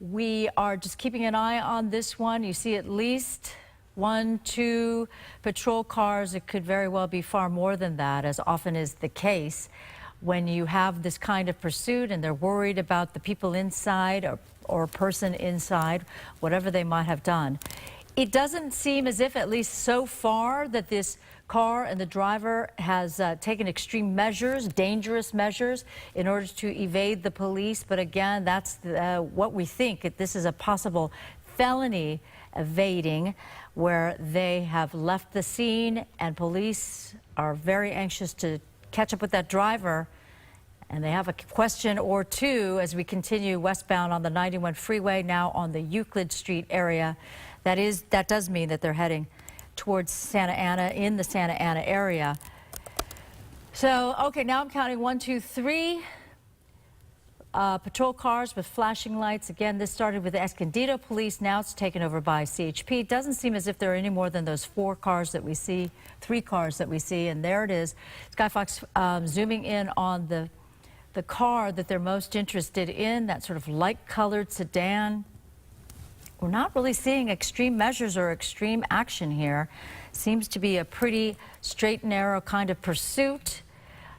We are just keeping an eye on this one. You see at least 1, 2 patrol cars. It could very well be far more than that, as often is the case when you have this kind of pursuit and they're worried about the people inside or person inside, whatever they might have done. It doesn't seem as if, at least so far, that this car and the driver has taken extreme measures, dangerous measures, in order to evade the police. But again, that's what we think. This is a possible felony evading, where they have left the scene and police are very anxious to catch up with that driver. And they have a question or two as we continue westbound on the 91 freeway, now on the Euclid Street area. That does mean that they're heading towards Santa Ana, in the Santa Ana area. So, okay, now I'm counting 1, 2, 3 patrol cars with flashing lights. Again, this started with the Escondido police. Now it's taken over by CHP. It doesn't seem as if there are any more than those 4 cars that we see, 3 cars that we see. And there it is. Skyfox zooming in on the car that they're most interested in, that sort of light-colored sedan. We're not really seeing extreme measures or extreme action here. Seems to be a pretty straight and narrow kind of pursuit.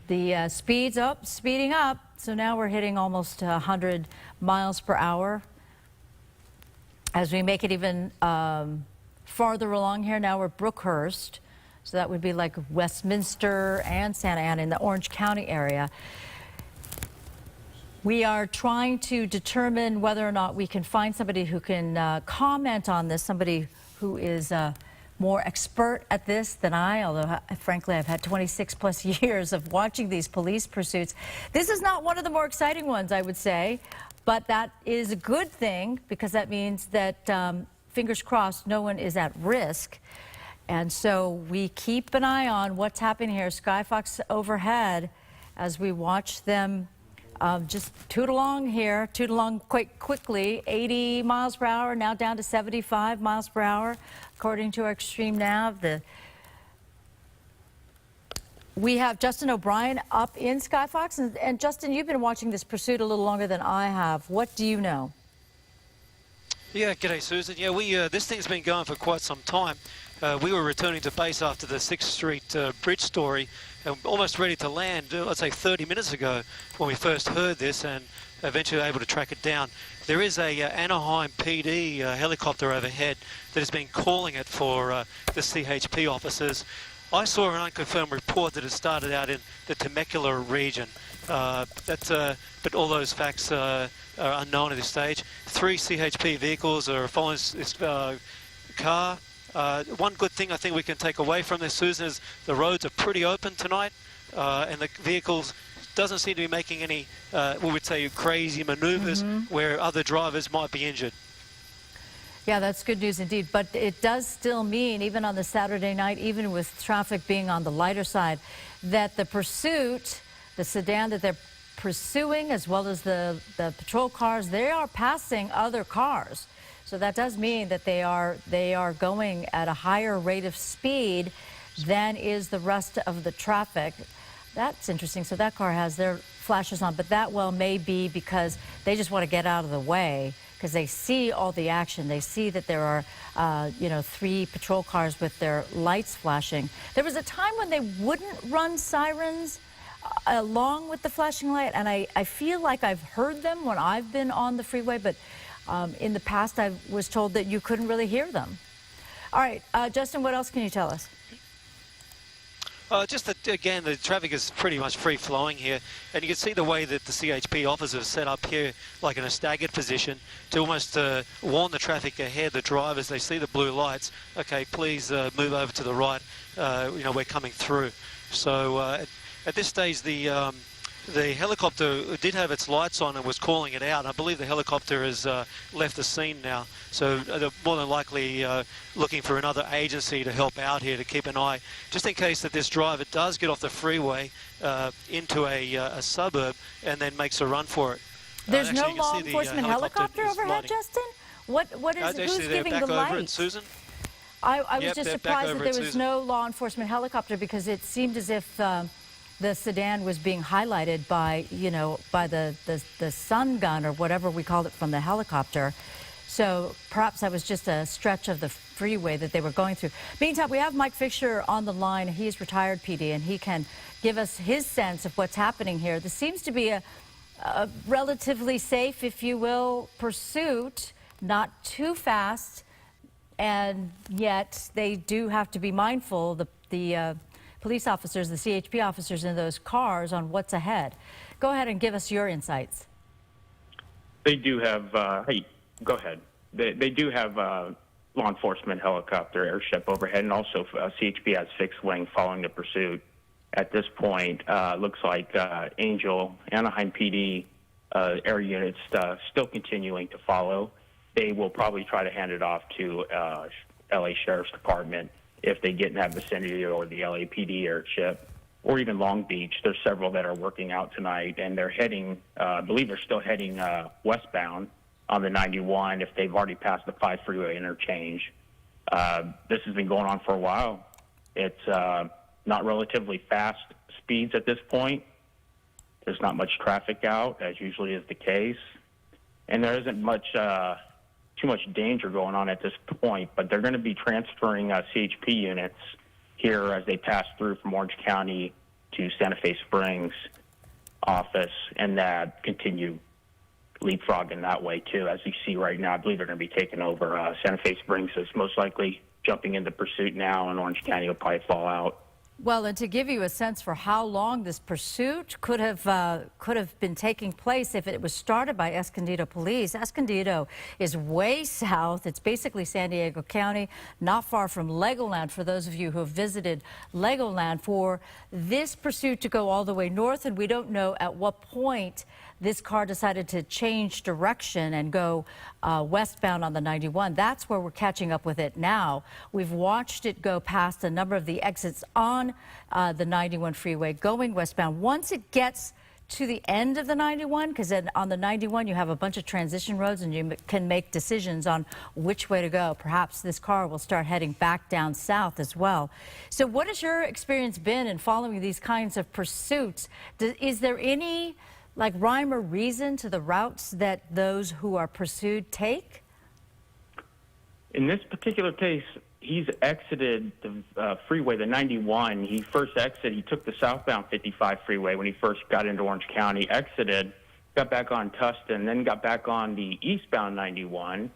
The speeding up. So now we're hitting almost 100 miles per hour. As we make it even farther along here, now we're Brookhurst. So that would be like Westminster and Santa Ana in the Orange County area. We are trying to determine whether or not we can find somebody who can comment on this, somebody who is more expert at this than I, although frankly I've had 26 plus years of watching these police pursuits. This is not one of the more exciting ones, I would say, but that is a good thing, because that means that, fingers crossed, no one is at risk. And so we keep an eye on what's happening here. Skyfox overhead as we watch them just toot along quite quickly. 80 miles per hour, now down to 75 miles per hour, according to our extreme nav. We have Justin O'Brien up in Skyfox. And Justin, you've been watching this pursuit a little longer than I have. What do you know? Yeah, g'day, Susan. Yeah, this thing's been going for quite some time. We were returning to base after the 6th Street bridge story, and almost ready to land, let's say 30 minutes ago, when we first heard this, and eventually able to track it down. There is a Anaheim PD helicopter overhead that has been calling it for the CHP officers. I saw an unconfirmed report that it started out in the Temecula region. But all those facts are unknown at this stage. 3 CHP vehicles are following this car. One good thing I think we can take away from this, Susan, is the roads are pretty open tonight, and the vehicles doesn't seem to be making any, we would say, crazy maneuvers where other drivers might be injured. Yeah, that's good news indeed. But it does still mean, even on the Saturday night, even with traffic being on the lighter side, that the pursuit, the sedan that they're pursuing, as well as the patrol cars, they are passing other cars. So that does mean that they are going at a higher rate of speed than is the rest of the traffic. That's interesting. So that car has their flashes on, but that well may be because they just want to get out of the way, because they see all the action. They see that there are, 3 patrol cars with their lights flashing. There was a time when they wouldn't run sirens along with the flashing light, and I feel like I've heard them when I've been on the freeway, but in the past, I was told that you couldn't really hear them. All right, Justin, what else can you tell us? Just that, again, the traffic is pretty much free-flowing here, and you can see the way that the CHP officers set up here, like in a staggered position, to almost warn the traffic ahead, the drivers. They see the blue lights. Okay, please move over to the right. We're coming through. So at this stage, the helicopter did have its lights on and was calling it out. I believe the helicopter has left the scene now. So they're more than likely looking for another agency to help out here, to keep an eye, just in case that this driver does get off the freeway into a suburb and then makes a run for it. There's no law enforcement helicopter overhead, Justin? What is it? Who's giving the lights? Susan? I was just surprised that there was no law enforcement helicopter, because it seemed as if the sedan was being highlighted by, by the sun gun or whatever we called it from the helicopter. So perhaps that was just a stretch of the freeway that they were going through. Meantime, we have Mike Fisher on the line. He's retired PD, and he can give us his sense of what's happening here. This seems to be a relatively safe, if you will, pursuit, not too fast, and yet they do have to be mindful, the police officers, the CHP officers in those cars, on what's ahead. Go ahead and give us your insights. They do have, hey, go ahead. They do have law enforcement helicopter airship overhead, and also CHP has fixed wing following the pursuit. At this point, looks like Angel, Anaheim PD air units still continuing to follow. They will probably try to hand it off to LA Sheriff's Department if they get in that vicinity, or the LAPD airship, or even Long Beach. There's several that are working out tonight, and they're heading, I believe they're still heading westbound on the 91 if they've already passed the 5 freeway interchange. This has been going on for a while. It's not relatively fast speeds at this point. There's not much traffic out, as usually is the case. And there isn't much, too much danger going on at this point, but they're going to be transferring CHP units here as they pass through from Orange County to Santa Fe Springs office, and that continue leapfrogging that way too. As you see right now, I believe they're going to be taking over Santa Fe Springs is most likely jumping into pursuit now, and Orange County will probably fall out. Well, and to give you a sense for how long this pursuit could have been taking place if it was started by Escondido police. Escondido is way south. It's basically San Diego County, not far from Legoland, for those of you who have visited Legoland. For this pursuit to go all the way north, and we don't know at what point this car decided to change direction and go westbound on the 91. That's where we're catching up with it now. We've watched it go past a number of the exits on the 91 freeway going westbound. Once it gets to the end of the 91, because then on the 91 you have a bunch of transition roads and you can make decisions on which way to go. Perhaps this car will start heading back down south as well. So what has your experience been in following these kinds of pursuits? Is there any rhyme or reason to the routes that those who are pursued take? In this particular case, he's exited the freeway, the 91. He first exited, he took the southbound 55 freeway when he first got into Orange County, exited, got back on Tustin, then got back on the eastbound 91.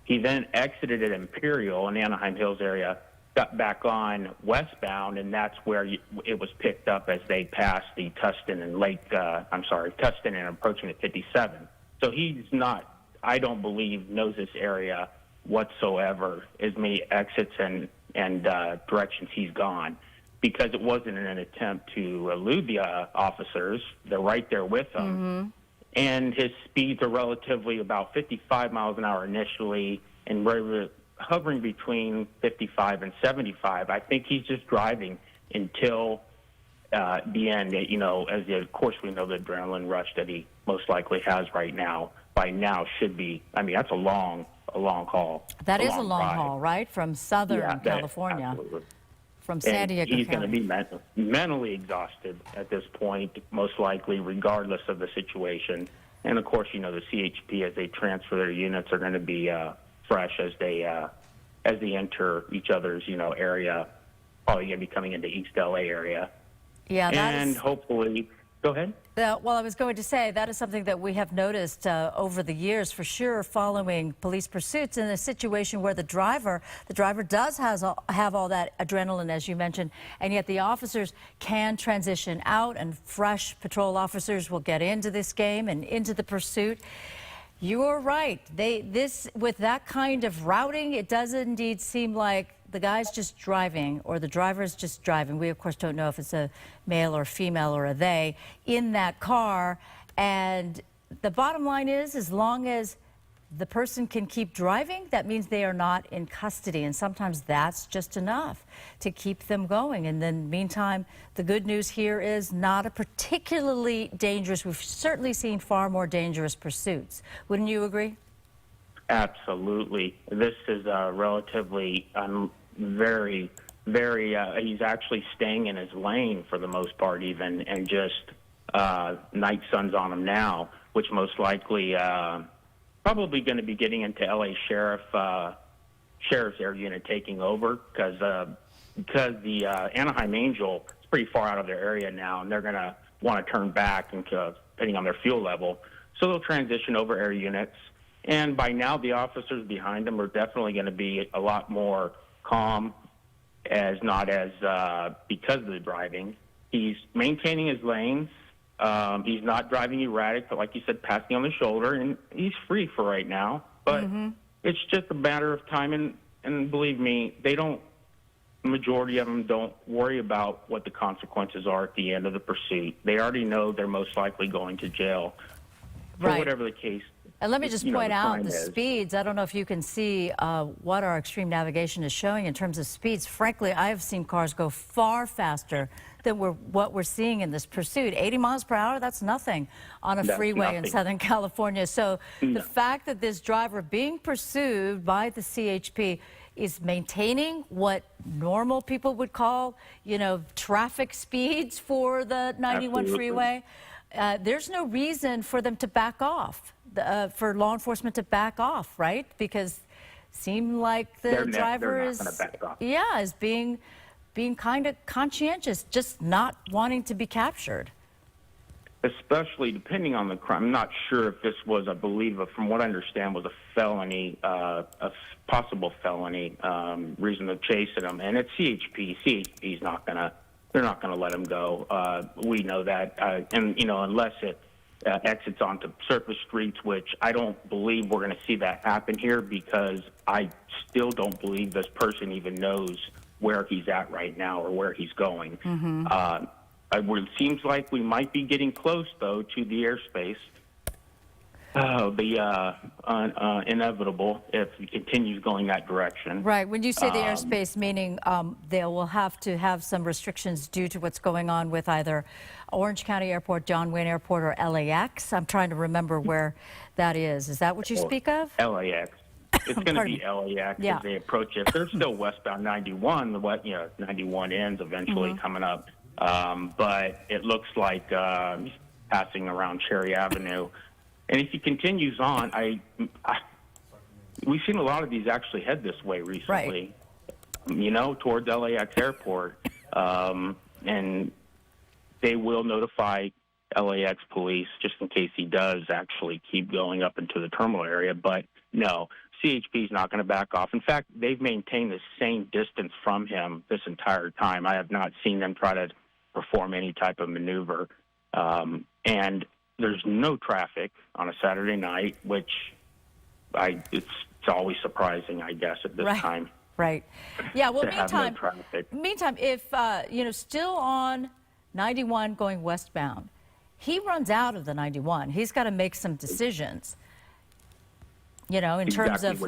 He then exited at Imperial in Anaheim Hills area, got back on westbound, and that's where it was picked up as they passed the Tustin and Tustin and approaching the 57. So he's not, I don't believe, knows this area whatsoever, as many exits and directions he's gone, because it wasn't an attempt to elude the officers. They're right there with him. Mm-hmm. And his speeds are relatively about 55 miles an hour initially, and hovering between 55 and 75. I think he's just driving until the end. As of course we know the adrenaline rush that he most likely has right now. By now should be. I mean, that's a long haul. That is a long haul, right? From Southern California, absolutely. From San Diego County. He's going to be mentally exhausted at this point, most likely, regardless of the situation. And of course, the CHP, as they transfer their units, are going to be fresh as they enter each other's area. Probably going to be coming into East LA area. Yeah, and hopefully, go ahead. Well, I was going to say that is something that we have noticed over the years, for sure, following police pursuits in a situation where the driver does have all that adrenaline, as you mentioned, and yet the officers can transition out, and fresh patrol officers will get into this game and into the pursuit. You're right. With that kind of routing, it does indeed seem like the guy's just driving, or the driver's just driving. We, of course, don't know if it's a male or female or a they in that car. And the bottom line is, as long as the person can keep driving, that means they are not in custody. And sometimes that's just enough to keep them going. And then meantime, the good news here is not a particularly dangerous. We've certainly seen far more dangerous pursuits. Wouldn't you agree? Absolutely. This is a relatively very very. He's actually staying in his lane for the most part, even, and just night sun's on him now, which most likely probably going to be getting into LA Sheriff's Air Unit taking over because the Anaheim Angel is pretty far out of their area now, and they're going to want to turn back depending on their fuel level. So they'll transition over air units. And by now, the officers behind them are definitely going to be a lot more calm, because of the driving. He's maintaining his lanes. He's not driving erratic, but like you said, passing on the shoulder, and he's free for right now. But it's just a matter of time, and believe me, the majority of them don't worry about what the consequences are at the end of the pursuit. They already know they're most likely going to jail for whatever the case. And let me just point out the speeds. I don't know if you can see what our extreme navigation is showing in terms of speeds. Frankly, I have seen cars go far faster than what we're seeing in this pursuit. 80 miles per hour, that's nothing on a freeway in Southern California. So the fact that this driver being pursued by the CHP is maintaining what normal people would call, traffic speeds for the 91 freeway, there's no reason for them to back off. For law enforcement to back off, right? Because seem like the driver is being kind of conscientious, just not wanting to be captured. Especially depending on the crime. I'm not sure if this was, I believe, from what I understand, was a felony, a possible felony reason to chase him. And it's CHP. CHP's they're not gonna let him go. We know that, and unless it exits onto surface streets, which I don't believe we're going to see that happen here, because I still don't believe this person even knows where he's at right now or where he's going. It seems like we might be getting close, though, to the airspace. Inevitable if he continues going that direction. Right. When you say the airspace, meaning they will have to have some restrictions due to what's going on with either Orange County Airport, John Wayne Airport, or LAX. I'm trying to remember where that is. Is that what you speak of? LAX. It's going to be LAX as they approach it. They're still westbound 91. 91 ends eventually coming up. But it looks like he's passing around Cherry Avenue. And if he continues on, we've seen a lot of these actually head this way recently, towards LAX Airport. And they will notify LAX police just in case he does actually keep going up into the terminal area. But no, CHP is not going to back off. In fact, they've maintained the same distance from him this entire time. I have not seen them try to perform any type of maneuver. And there's no traffic on a Saturday night, which it's always surprising, I guess, at this time. Right. Yeah. Well, meantime, if still on 91 going westbound, he runs out of the 91. He's got to make some decisions. In terms of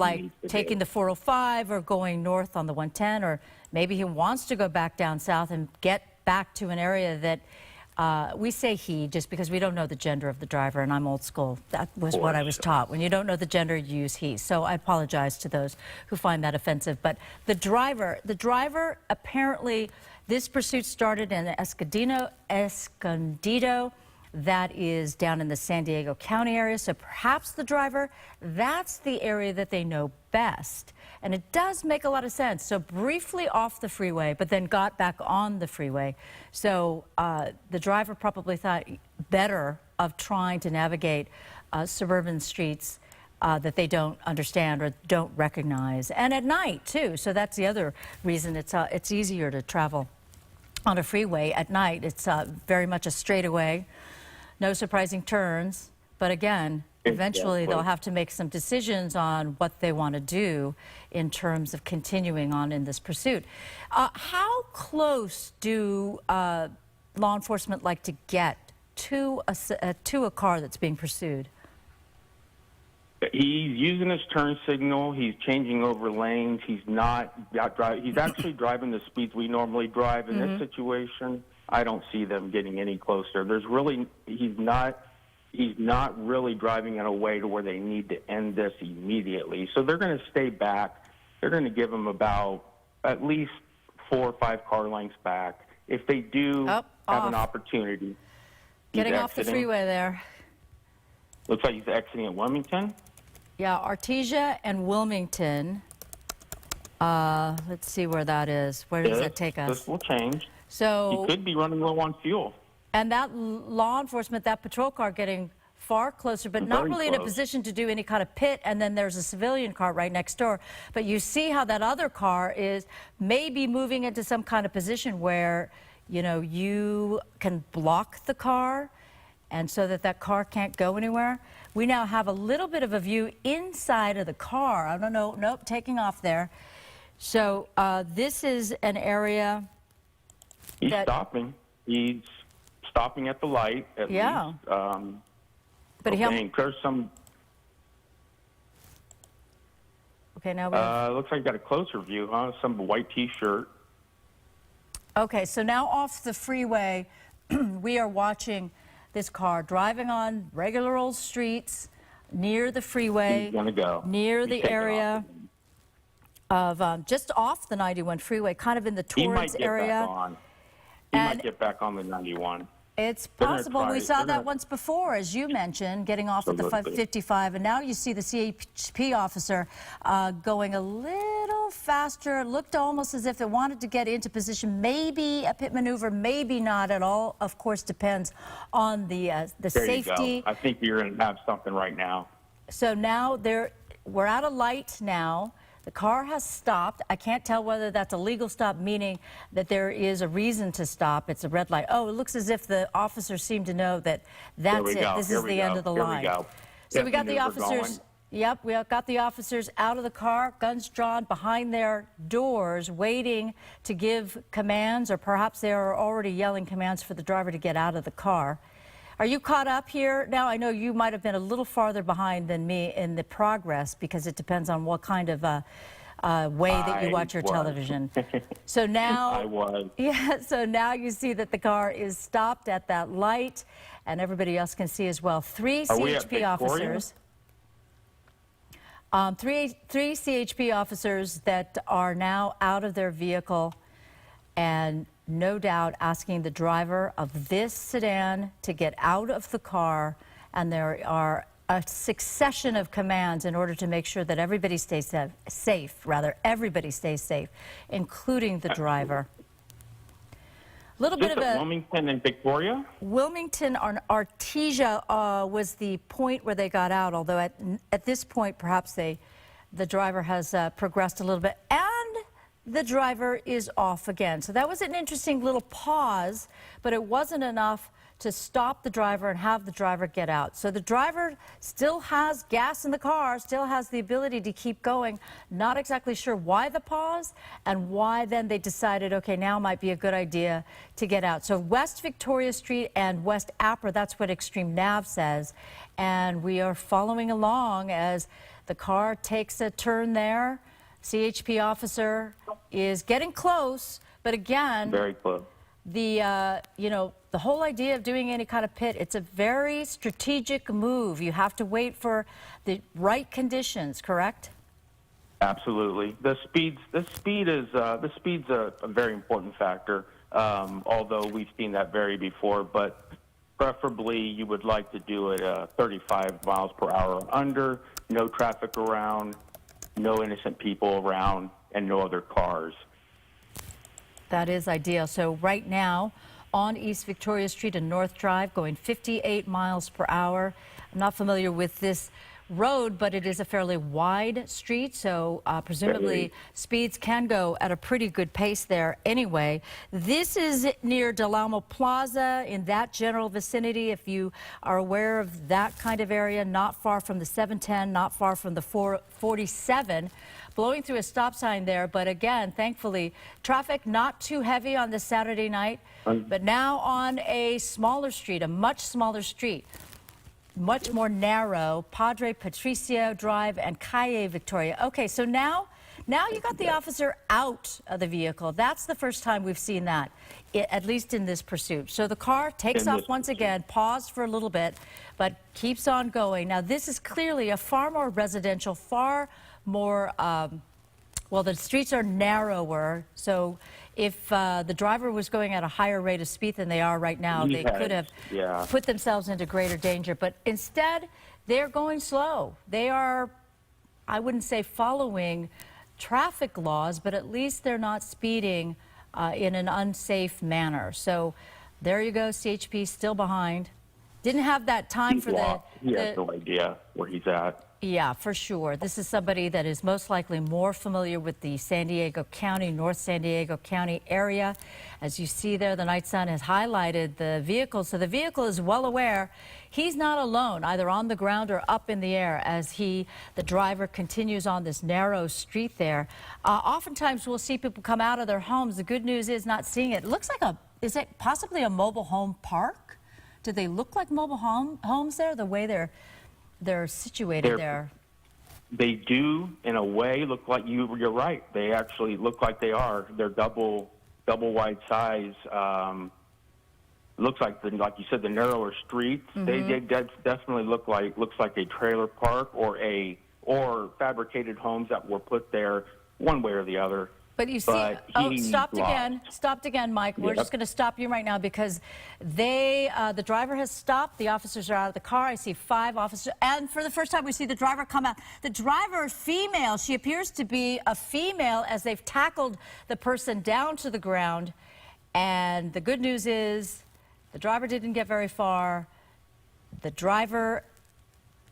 taking the 405 or going north on the 110, or maybe he wants to go back down south and get back to an area that. We say he just because we don't know the gender of the driver, and I'm old school. That was what I was taught. When you don't know the gender, you use he. So I apologize to those who find that offensive. But the driver apparently, this pursuit started in Escondido. That is down in the San Diego County area. So perhaps the driver, that's the area that they know best. And it does make a lot of sense. So briefly off the freeway, but then got back on the freeway. So the driver probably thought better of trying to navigate suburban streets that they don't understand or don't recognize. And at night, too. So that's the other reason it's easier to travel on a freeway at night. It's very much a straightaway. No surprising turns, but again, eventually they'll have to make some decisions on what they want to do in terms of continuing on in this pursuit. How close do law enforcement like to get to a car that's being pursued? He's using his turn signal. He's changing over lanes. He's not driving. He's actually driving the speeds we normally drive in this situation. I don't see them getting any closer. He's not really driving in a way to where they need to end this immediately. So they're going to stay back. They're going to give him about at least 4 or 5 car lengths back. If they do Oh, have an off. opportunity, Getting he's off the exiting. freeway there. Looks like he's exiting at Wilmington. Yeah, Artesia and Wilmington. Let's see where that is. Where does that take us? This will change. So, He could be running low on fuel. and that law enforcement, that patrol car getting far closer, but not Very really in a close. position to do any kind of pit, and then there's a civilian car right next door. But you see how that other car is maybe moving into some kind of position where, you know, you can block the car, and so that that car can't go anywhere. We now have a little bit of a view inside of the car. I don't know, nope, taking off there. So this is an area He's that- stopping. He's stopping at the light, at Yeah. least. But he okay, there's some, okay, now we have, looks like you got a closer view, huh? Some white T-shirt. okay, so now off the freeway, we are watching this car driving on regular old streets near the freeway, He's gonna go. near He's the taking area of just off the 91 freeway, kind of in the He might Torrance get area. back on. He And- might get back on the 91. It's They're gonna possible. We try- saw they're that gonna- once before, as you mentioned, getting off at the Absolutely. 55, and now you see the CHP officer going a little faster. It looked almost as if it wanted to get into position. Maybe a pit maneuver, maybe not at all. Of course, depends on the There safety. you go. I think you're going to have something right now. So now we're at a light now. The car has stopped. I can't tell whether that's a legal stop, meaning that there is a reason to stop. It's a red light. Oh, it looks as if the officers seem to know that that's we it. go. This Here is we the end go. of the Here we line. go. So Pit we got the maneuver officers. going. Yep, we got the officers out of the car, guns drawn behind their doors, waiting to give commands, or perhaps they are already yelling commands for the driver to get out of the car. Are you caught up here now? I know you might have been a little farther behind than me in the progress, because it depends on what kind of way that you I watch your was. television. So now, I was. yeah, so now you see that the car is stopped at that light, and everybody else can see as well. Three Are we at CHP Victoria? officers. Three CHP officers that are now out of their vehicle, and no doubt asking the driver of this sedan to get out of the car, and there are a succession of commands in order to make sure that everybody stays safe, everybody stays safe, including the driver. A little bit Just of at a Wilmington and Victoria? Wilmington on Artesia was the point where they got out, although at this point perhaps the driver has progressed a little bit, and the driver is off again. So that was an interesting little pause, but it wasn't enough to stop the driver and have the driver get out. So the driver still has gas in the car, still has the ability to keep going. Not exactly sure why the pause and why then they decided, okay, now might be a good idea to get out. So West Victoria Street and West Apra, that's what Extreme Nav says. And we are following along as the car takes a turn there. CHP officer is getting close, but again, Very close. the whole idea of doing any kind of pit, it's a very strategic move. You have to wait for the right conditions, correct? Absolutely. The speed's a very important factor. Although we've seen that vary before, but preferably you would like to do it 35 miles per hour or under, no traffic around, no innocent people around, and no other cars. That is ideal. So right now on East Victoria Street and North Drive, going 58 miles per hour. I'm not familiar with this road, but it is a fairly wide street, so presumably speeds can go at a pretty good pace there anyway. This is near Del Amo Plaza, in that general vicinity, if you are aware of that kind of area, not far from the 710, not far from the 447. Blowing through a stop sign there, but again, thankfully, traffic not too heavy on this Saturday night, but now on a smaller street, a much smaller street. Much more narrow, Padre Patricio Drive and Calle Victoria. Okay, so now you got the officer out of the vehicle. That's the first time we've seen that, at least in this pursuit. So the car takes off once again, paused for a little bit, but keeps on going. Now, this is clearly a far more residential, far more Well, the streets are narrower, so if the driver was going at a higher rate of speed than they are right now, they could have put themselves into greater danger. But instead, they're going slow. They are, I wouldn't say following traffic laws, but at least they're not speeding in an unsafe manner. So there you go, CHP still behind. Didn't have that time for the... He has no idea where he's at. Yeah, for sure. This is somebody that is most likely more familiar with the San Diego County, North San Diego County area. As you see there, the night sun has highlighted the vehicle. So the vehicle is well aware he's not alone, either on the ground or up in the air, as the driver continues on this narrow street there. Oftentimes we'll see people come out of their homes. The good news is not seeing it. It looks like is it possibly a mobile home park? Do they look like mobile homes there, the way they're situated there? They do, in a way, look like you're right. They actually look like they are. They're double wide size. Looks like like you said, the narrower streets. They definitely looks like a trailer park or fabricated homes that were put there one way or the other. But you see, stopped again, Mike. We're just going to stop you right now because the driver has stopped. The officers are out of the car. I see 5 officers. And for the first time, we see the driver come out. The driver, female, she appears to be a female as they've tackled the person down to the ground. And the good news is the driver didn't get very far. The driver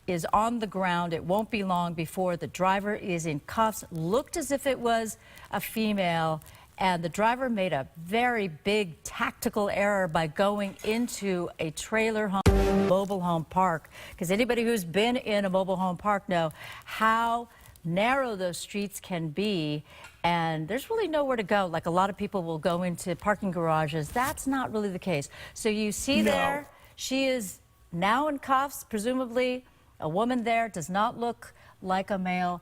is on the ground. It won't be long before the driver is in cuffs. Looked as if it was a female, and the driver made a very big tactical error by going into a trailer home, mobile home park, because anybody who's been in a mobile home park know how narrow those streets can be, and there's really nowhere to go. Like a lot of people will go into parking garages. That's not really the case. So you see there, she is now in cuffs, presumably. A woman there does not look like a male,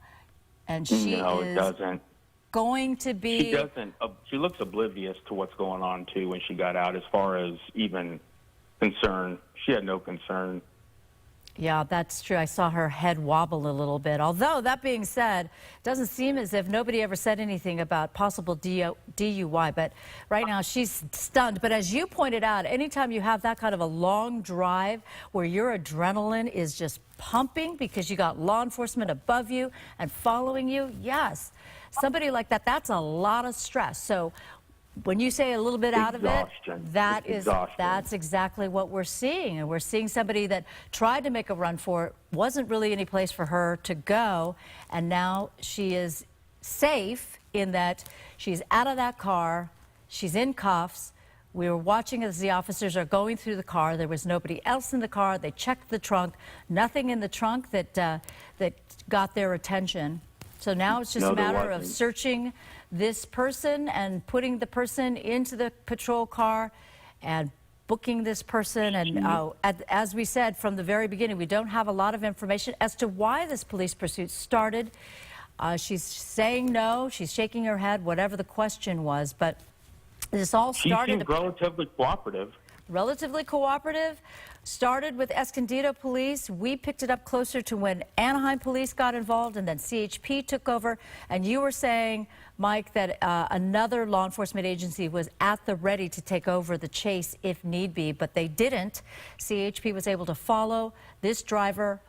and she doesn't. Going to be... She doesn't. She looks oblivious to what's going on, too, when she got out, as far as even concern. She had no concern. Yeah, that's true. I saw her head wobble a little bit. Although, that being said, it doesn't seem as if nobody ever said anything about possible DUI. But right now, she's stunned. But as you pointed out, anytime you have that kind of a long drive where your adrenaline is just pumping because you got law enforcement above you and following you, yes, somebody like that, that's a lot of stress. So when you say a little bit out of it, that's exactly what we're seeing. And we're seeing somebody that tried to make a run for it, wasn't really any place for her to go, and now she is safe in that she's out of that car, she's in cuffs. We were watching as the officers are going through the car. There was nobody else in the car. They checked the trunk, nothing in the trunk that got their attention. So now it's just a matter of searching this person and putting the person into the patrol car and booking this person. And as we said from the very beginning, we don't have a lot of information as to why this police pursuit started. She's saying no, she's shaking her head, whatever the question was. But this all started... She seemed relatively cooperative. Relatively cooperative. Started with Escondido Police. We picked it up closer to when Anaheim Police got involved, and then CHP took over. And you were saying, Mike, that another law enforcement agency was at the ready to take over the chase if need be, but they didn't. CHP was able to follow this driver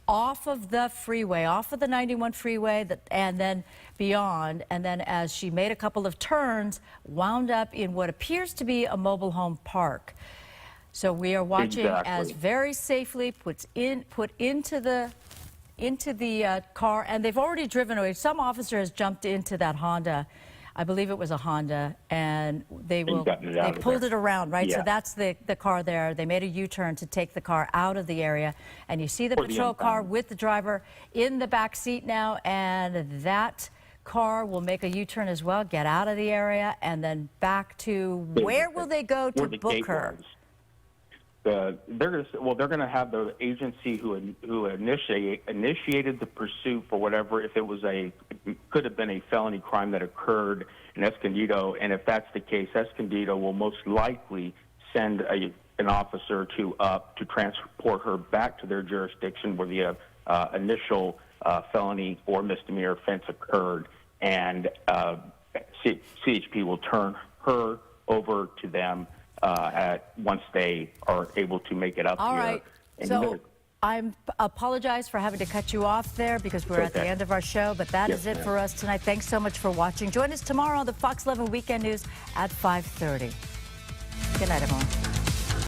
off of the freeway, off of the 91 freeway, and then beyond. And then as she made a couple of turns, wound up in what appears to be a mobile home park. So we are watching as very safely put into the car, and they've already driven away. Some officer has jumped into that Honda. I believe it was a Honda, and they pulled it around, right? Yeah. So that's the car there. They made a U-turn to take the car out of the area, and you see the patrol car with the driver in the back seat now, and that car will make a U-turn as well, get out of the area, and then back to where will they go to book her? They're going to have the agency who initiated the pursuit for whatever, if it was could have been a felony crime that occurred in Escondido, and if that's the case, Escondido will most likely send an officer to transport her back to their jurisdiction where the initial felony or misdemeanor offense occurred, and CHP will turn her over to them once they are able to make it up All here. right. And So I apologize for having to cut you off there because we're at the end of our show, but that is it for us tonight. Thanks so much for watching. Join us tomorrow on the Fox 11 Weekend News at 5:30. Good night, everyone.